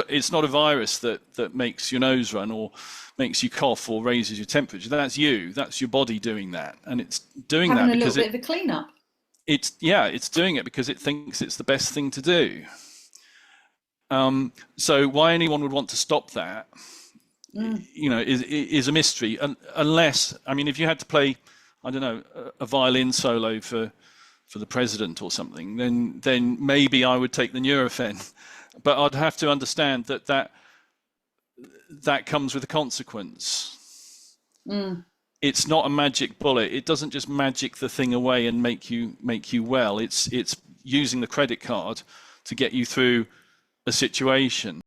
it's not a virus that makes your nose run or makes you cough or raises your temperature. That's you. That's your body doing that, and it's doing Having that a little because bit of a clean up. it's doing it because it thinks it's the best thing to do. So why anyone would want to stop that, is a mystery. Unless, I mean, if you had to play, I don't know, a violin solo for the president or something, then maybe I would take the Nurofen. But I'd have to understand that comes with a consequence. It's not a magic bullet. It doesn't just magic the thing away and make you well. It's using the credit card to get you through a situation.